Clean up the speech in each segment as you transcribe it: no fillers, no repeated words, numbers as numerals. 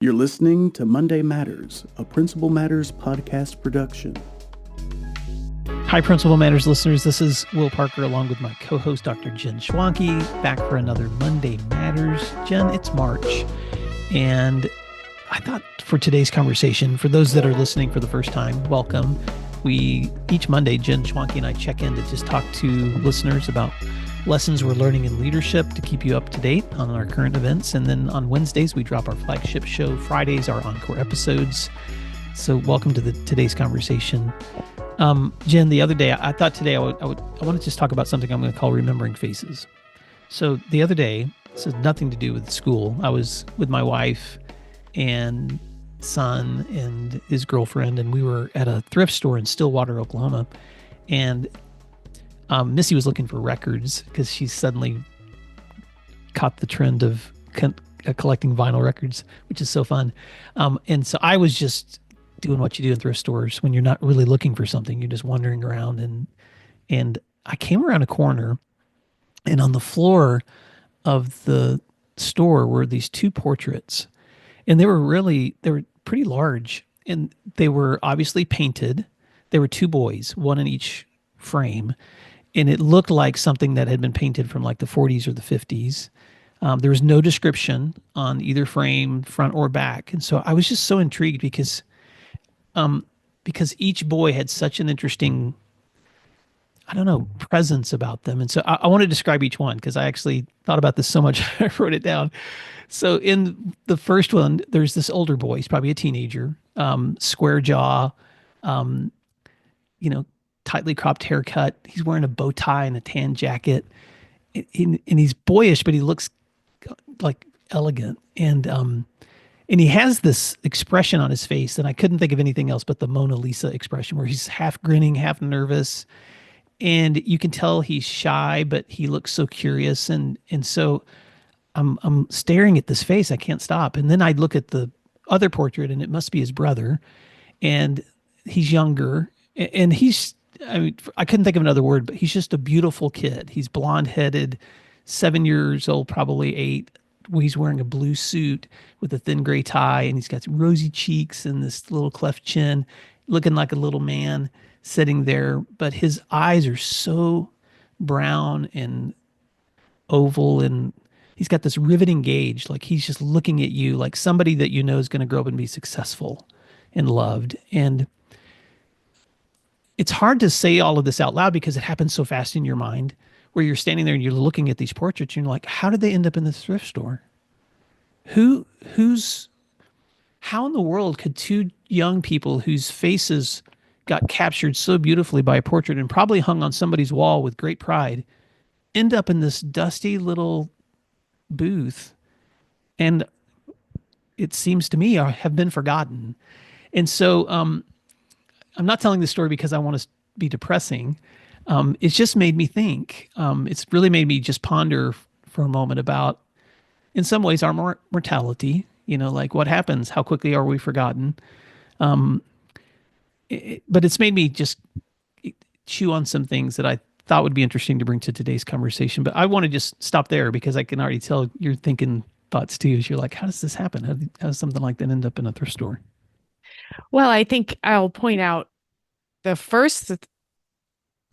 You're listening to Monday Matters, a Principal Matters podcast production. Hi, Principal Matters listeners. This is Will Parker along with my co-host, Dr. Jen Schwanke, back for another Monday Matters. Jen, it's March, and I thought for today's conversation, for those that are listening for the first time, welcome. Each Monday, Jen Schwanke and I check in to just talk to listeners about lessons we're learning in leadership to keep you up to date on our current events. And then on Wednesdays, we drop our flagship show. Fridays, our encore episodes. So welcome to today's conversation. Jen, the other day, I thought today I want to just talk about something I'm going to call remembering faces. So the other day, this has nothing to do with school. I was with my wife and son and his girlfriend, and we were at a thrift store in Stillwater, Oklahoma. And Missy was looking for records because she suddenly caught the trend of collecting vinyl records, which is so fun. And so I was just doing what you do in thrift stores when you're not really looking for something. You're just wandering around. And I came around a corner, and on the floor of the store were these two portraits. And they were pretty large, and they were obviously painted. There were two boys, one in each frame. And it looked like something that had been painted from like the 40s or the 50s. There was no description on either frame, front or back. And so I was just so intrigued because each boy had such an interesting, presence about them. And so I want to describe each one because I actually thought about this so much I wrote it down. So in the first one, there's this older boy. He's probably a teenager, square jaw, tightly cropped haircut. He's wearing a bow tie and a tan jacket. And he's boyish, but he looks like elegant. And he has this expression on his face, and I couldn't think of anything else but the Mona Lisa expression, where he's half grinning, half nervous. And you can tell he's shy, but he looks so curious. And so I'm staring at this face. I can't stop. And then I look at the other portrait, and it must be his brother. And he's younger, and I couldn't think of another word, but he's just a beautiful kid. He's blonde-headed, 7 years old, probably 8. He's wearing a blue suit with a thin gray tie, and he's got rosy cheeks and this little cleft chin, looking like a little man sitting there. But his eyes are so brown and oval, and he's got this riveting gaze, like he's just looking at you like somebody that you know is going to grow up and be successful and loved. And it's hard to say all of this out loud because it happens so fast in your mind, where you're standing there and you're looking at these portraits and you're like, how did they end up in this thrift store? How in the world could two young people whose faces got captured so beautifully by a portrait and probably hung on somebody's wall with great pride end up in this dusty little booth? And it seems to me have been forgotten. And so, I'm not telling this story because I want to be depressing. It's just made me think. It's really made me just ponder for a moment about, in some ways, our mortality. Like what happens? How quickly are we forgotten? But it's made me just chew on some things that I thought would be interesting to bring to today's conversation. But I want to just stop there because I can already tell you're thinking thoughts too. As you're like, how does this happen? How does something like that end up in a thrift store? Well, I think I'll point out the first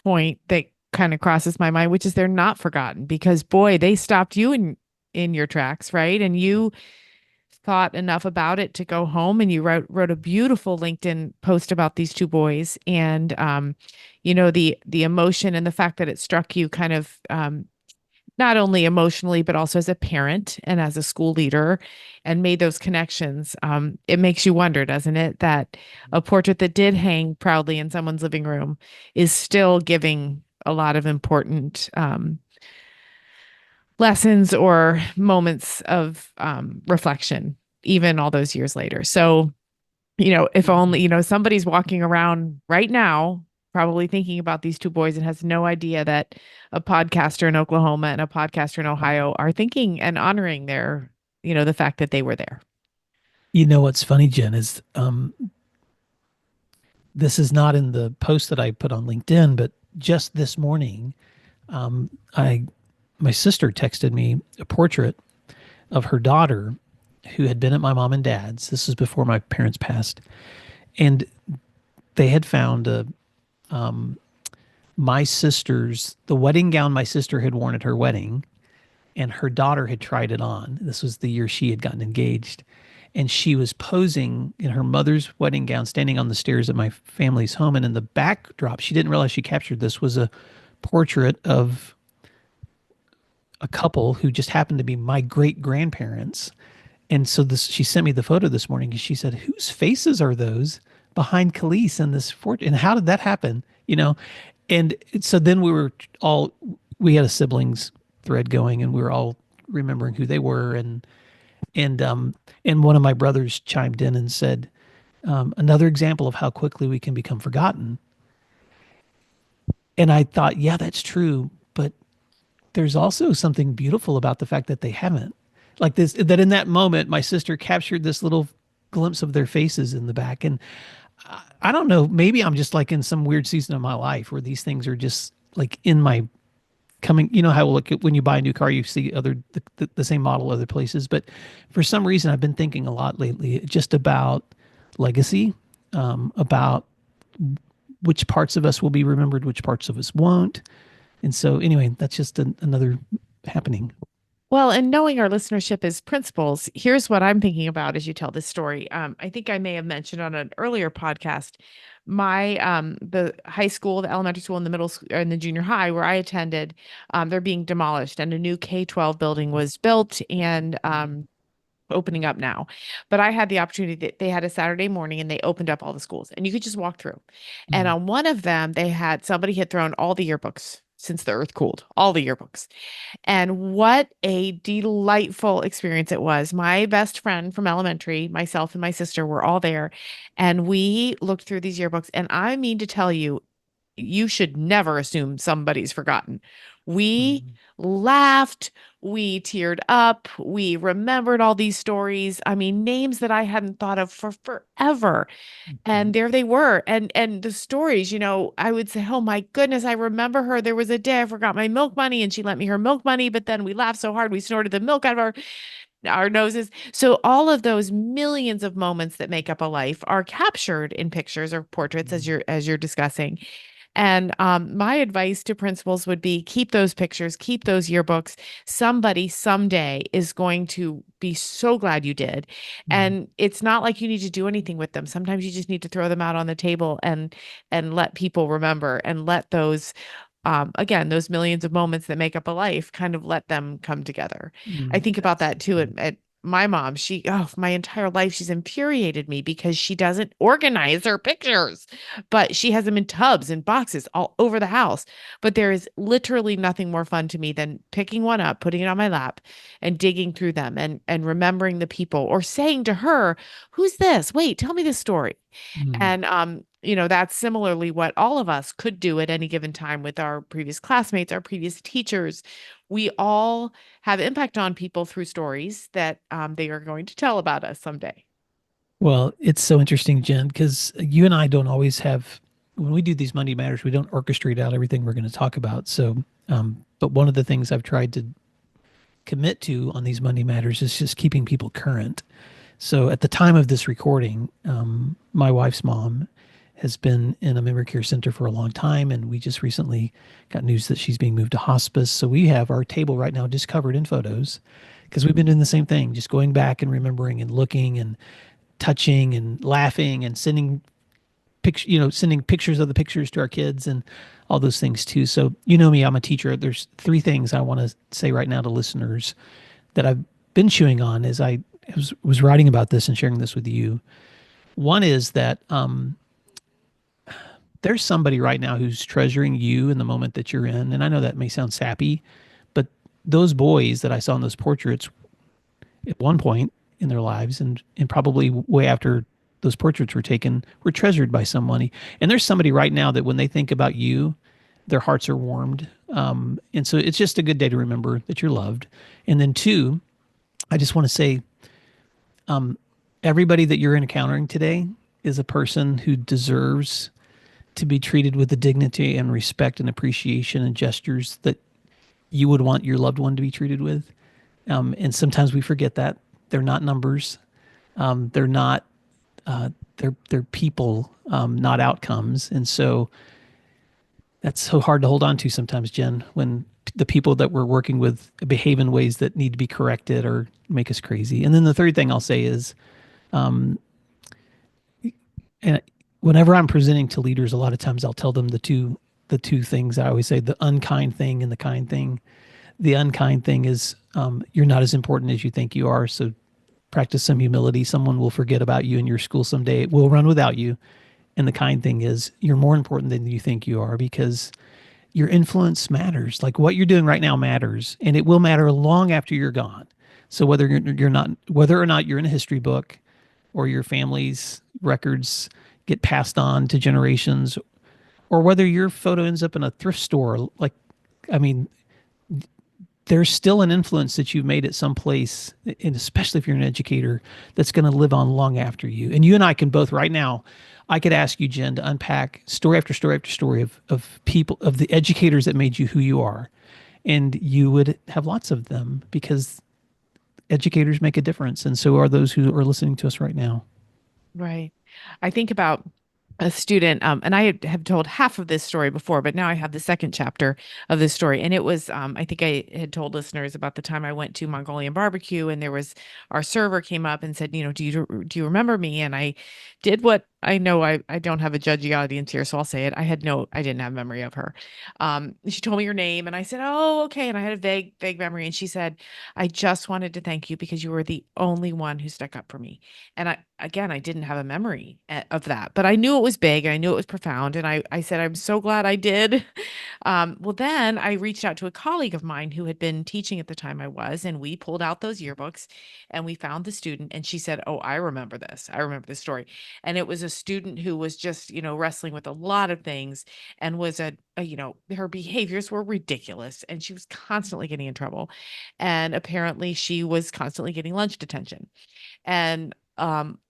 point that kind of crosses my mind, which is they're not forgotten because, boy, they stopped you in your tracks, right? And you thought enough about it to go home, and you wrote a beautiful LinkedIn post about these two boys. And, the emotion and the fact that it struck you kind of not only emotionally, but also as a parent and as a school leader, and made those connections. It makes you wonder, doesn't it, that a portrait that did hang proudly in someone's living room is still giving a lot of important lessons or moments of reflection, even all those years later. So, if only, somebody's walking around right now probably thinking about these two boys and has no idea that a podcaster in Oklahoma and a podcaster in Ohio are thinking and honoring their, the fact that they were there. What's funny, Jen, is this is not in the post that I put on LinkedIn, but just this morning, my sister texted me a portrait of her daughter who had been at my mom and dad's. This was before my parents passed, and they had found my sister's the wedding gown my sister had worn at her wedding, and her daughter had tried it on. This was the year she had gotten engaged, and she was posing in her mother's wedding gown, standing on the stairs at my family's home. And in the backdrop, she didn't realize she captured this, was a portrait of a couple who just happened to be my great grandparents. And so she sent me the photo this morning, and she said, "Whose faces are those behind Khalees in this fort? And how did that happen?" And so then we had a siblings thread going, and we were all remembering who they were. And one of my brothers chimed in and said, another example of how quickly we can become forgotten. And I thought, yeah, that's true. But there's also something beautiful about the fact that they haven't. Like this, that in that moment, my sister captured this little glimpse of their faces in the back. And I don't know, maybe I'm just like in some weird season of my life where these things are just like in my coming. You know how look when you buy a new car, you see the same model other places. But for some reason, I've been thinking a lot lately just about legacy, about which parts of us will be remembered, which parts of us won't. And so anyway, that's just another happening. Well, and knowing our listenership as principals, here's what I'm thinking about as you tell this story. I think I may have mentioned on an earlier podcast, my the high school, the elementary school, and the middle school, and the junior high where I attended, they're being demolished, and a new K-12 building was built and opening up now. But I had the opportunity that they had a Saturday morning and they opened up all the schools, and you could just walk through. And on one of them, somebody had thrown all the yearbooks since the earth cooled, all the yearbooks. And what a delightful experience it was. My best friend from elementary, myself and my sister were all there, and we looked through these yearbooks. And I mean to tell you, you should never assume somebody's forgotten. We laughed, we teared up, we remembered all these stories. I mean, names that I hadn't thought of for forever. And there they were. And the stories, I would say, "Oh my goodness, I remember her. There was a day I forgot my milk money and she lent me her milk money, but then we laughed so hard we snorted the milk out of our noses." So all of those millions of moments that make up a life are captured in pictures or portraits as you're discussing. And my advice to principals would be keep those pictures, keep those yearbooks. Somebody someday is going to be so glad you did. And it's not like you need to do anything with them. Sometimes you just need to throw them out on the table and let people remember, and let those again, those millions of moments that make up a life, kind of let them come together. I think about that too at my mom. My entire life, she's infuriated me because she doesn't organize her pictures, but she has them in tubs and boxes all over the house. But there is literally nothing more fun to me than picking one up, putting it on my lap, and digging through them and remembering the people, or saying to her, "Who's this? Wait, tell me this story." And that's similarly what all of us could do at any given time with our previous classmates, our previous teachers. We all have impact on people through stories that they are going to tell about us someday. Well, it's so interesting, Jen, because you and I don't always have, when we do these Monday Matters, we don't orchestrate out everything we're going to talk about. So, but one of the things I've tried to commit to on these Monday Matters is just keeping people current. So at the time of this recording, my wife's mom has been in a memory care center for a long time, and we just recently got news that she's being moved to hospice. So we have our table right now just covered in photos, because we've been doing the same thing, just going back and remembering and looking and touching and laughing and sending pictures of the pictures to our kids and all those things too. So me, I'm a teacher. There's three things I want to say right now to listeners that I've been chewing on as I was writing about this and sharing this with you. One is that there's somebody right now who's treasuring you in the moment that you're in. And I know that may sound sappy, but those boys that I saw in those portraits at one point in their lives, and probably way after those portraits were taken, were treasured by somebody. And there's somebody right now that when they think about you, their hearts are warmed. And so it's just a good day to remember that you're loved. And then two, I just want to say, everybody that you're encountering today is a person who deserves to be treated with the dignity and respect and appreciation and gestures that you would want your loved one to be treated with. And sometimes we forget that. They're not numbers. They're not. They're people, not outcomes. And so that's so hard to hold on to sometimes, Jen, when the people that we're working with behave in ways that need to be corrected or make us crazy. And then the third thing I'll say is, and whenever I'm presenting to leaders, a lot of times I'll tell them the two things I always say: the unkind thing and the kind thing. The unkind thing is, you're not as important as you think you are. So practice some humility. Someone will forget about you in your school someday. It will run without you. And the kind thing is, you're more important than you think you are, because your influence matters. Like what you're doing right now matters, and it will matter long after you're gone. So whether or not you're in a history book, or your family's records get passed on to generations, or whether your photo ends up in a thrift store, like, I mean, there's still an influence that you've made at some place, and especially if you're an educator, that's going to live on long after you. And you and I can both right now, I could ask you, Jen, to unpack story after story after story of people, of the educators that made you who you are. And you would have lots of them, because educators make a difference. And so are those who are listening to us right now. Right. I think about a student, and have told half of this story before, but now I have the second chapter of this story. And it was, I think I had told listeners about the time I went to Mongolian barbecue, and there was, our server came up and said, do you remember me? And I did what I know, I don't have a judgy audience here, so I'll say it. I didn't have memory of her. She told me her name, and I said, oh, okay. And I had a vague memory. And she said, I just wanted to thank you because you were the only one who stuck up for me. And I didn't have a memory of that, but I knew it was big, and I knew it was profound. And I said, I'm so glad I did. Well, then I reached out to a colleague of mine who had been teaching at the time I was, and we pulled out those yearbooks and we found the student. And she said, oh, I remember this. I remember this story. And it was a student who was just, wrestling with a lot of things, and was her behaviors were ridiculous, and she was constantly getting in trouble. And apparently she was constantly getting lunch detention. And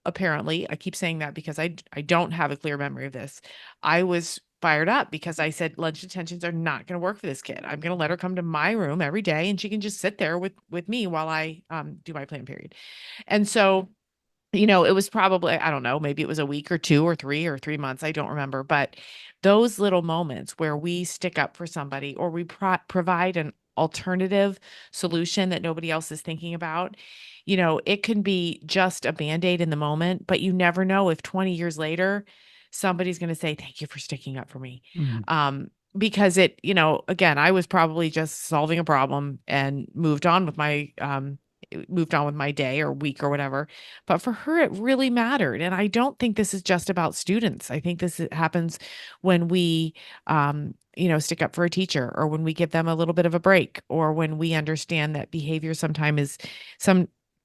apparently, I keep saying that because I don't have a clear memory of this. I was fired up because I said lunch detentions are not going to work for this kid. I'm going to let her come to my room every day, and she can just sit there with me while I do my plan period. And so, it was probably, I don't know, maybe it was a week or 2 or 3 or 3 months. I don't remember. But those little moments where we stick up for somebody, or we provide an alternative solution that nobody else is thinking about, it can be just a Band-Aid in the moment, but you never know if 20 years later, somebody's going to say, thank you for sticking up for me. Mm. Because again, I was probably just solving a problem and moved on with my day or week or whatever. But for her, it really mattered. And I don't think this is just about students. I think this happens when we, stick up for a teacher, or when we give them a little bit of a break, or when we understand that behavior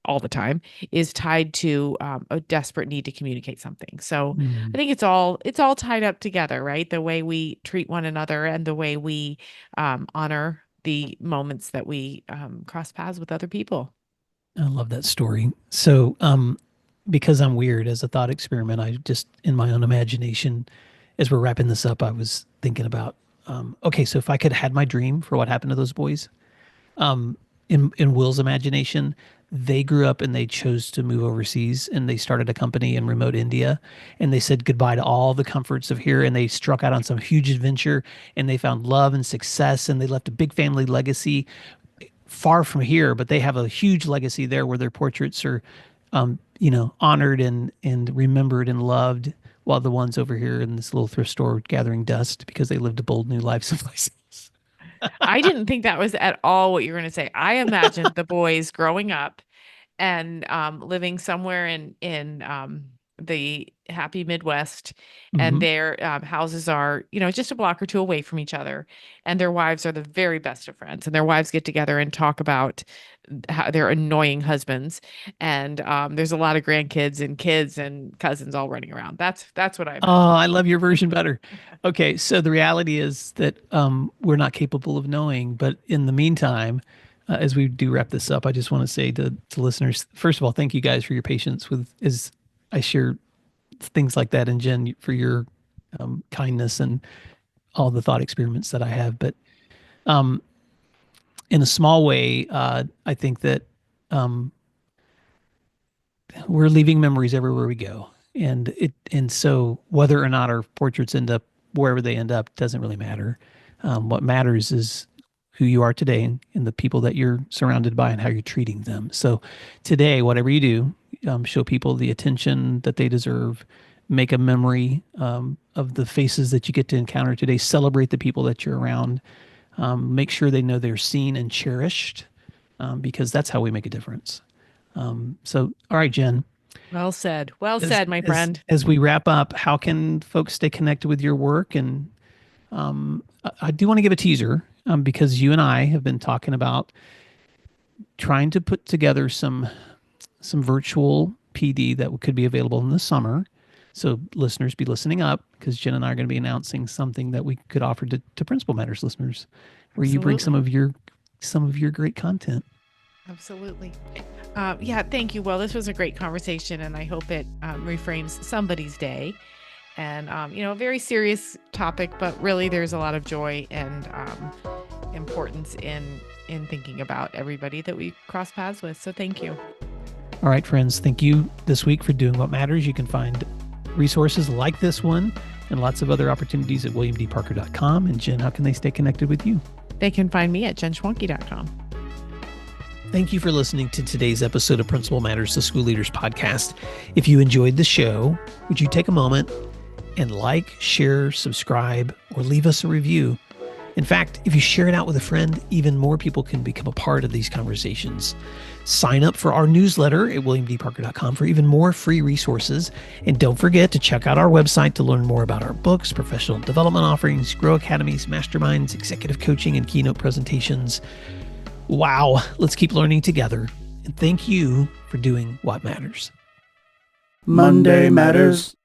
all the time is tied to a desperate need to communicate something. So I Mm. think it's all tied up together, right? The way we treat one another, and the way we honor the moments that we cross paths with other people. I love that story. So, because I'm weird, as a thought experiment, I just, in my own imagination, as we're wrapping this up, I was thinking about, okay, so if I could have had my dream for what happened to those boys, in Will's imagination, they grew up and they chose to move overseas, and they started a company in remote India, and they said goodbye to all the comforts of here, and they struck out on some huge adventure, and they found love and success, and they left a big family legacy far from here, but they have a huge legacy there, where their portraits are, honored and remembered and loved, while the ones over here in this little thrift store gathering dust because they lived a bold new life someplace else. I didn't think that was at all what you were going to say. I imagined the boys growing up and living somewhere in the happy Midwest, and Hmm. their houses are, just a block or two away from each other, and their wives are the very best of friends, and their wives get together and talk about how their annoying husbands, and there's a lot of grandkids and kids and cousins all running around. That's what I Oh, imagined. I love your version better. Okay, so the reality is that, we're not capable of knowing. But in the meantime, as we do wrap this up, I just want to say to listeners, first of all, thank you guys for your patience with as I share things like that, and Jen, for your kindness and all the thought experiments that I have. But in a small way, I think that, we're leaving memories everywhere we go. And so whether or not our portraits end up wherever they end up doesn't really matter. What matters is who you are today and the people that you're surrounded by and how you're treating them. So today, whatever you do, show people the attention that they deserve. Make a memory of the faces that you get to encounter today. Celebrate the people that you're around. Make sure they know they're seen and cherished, because that's how we make a difference. So, all right, Jen. Well said. Well said, my friend. As we wrap up, how can folks stay connected with your work? And I do want to give a teaser, because you and I have been talking about trying to put together some virtual PD that could be available in the summer. So listeners, be listening up, because Jen and I are going to be announcing something that we could offer to Principal Matters listeners, where you bring some of your great content. Absolutely. Yeah, thank you. Well, this was a great conversation, and I hope it reframes somebody's day. And, a very serious topic, but really there's a lot of joy and importance in thinking about everybody that we cross paths with. So thank you. All right, friends. Thank you this week for doing what matters. You can find resources like this one and lots of other opportunities at williamdparker.com. And Jen, how can they stay connected with you? They can find me at jenschwanke.com. Thank you for listening to today's episode of Principal Matters, the School Leaders Podcast. If you enjoyed the show, would you take a moment and like, share, subscribe, or leave us a review? In fact, if you share it out with a friend, even more people can become a part of these conversations. Sign up for our newsletter at williamdparker.com for even more free resources. And don't forget to check out our website to learn more about our books, professional development offerings, Grow Academies, masterminds, executive coaching, and keynote presentations. Wow, let's keep learning together. And thank you for doing what matters. Monday Matters.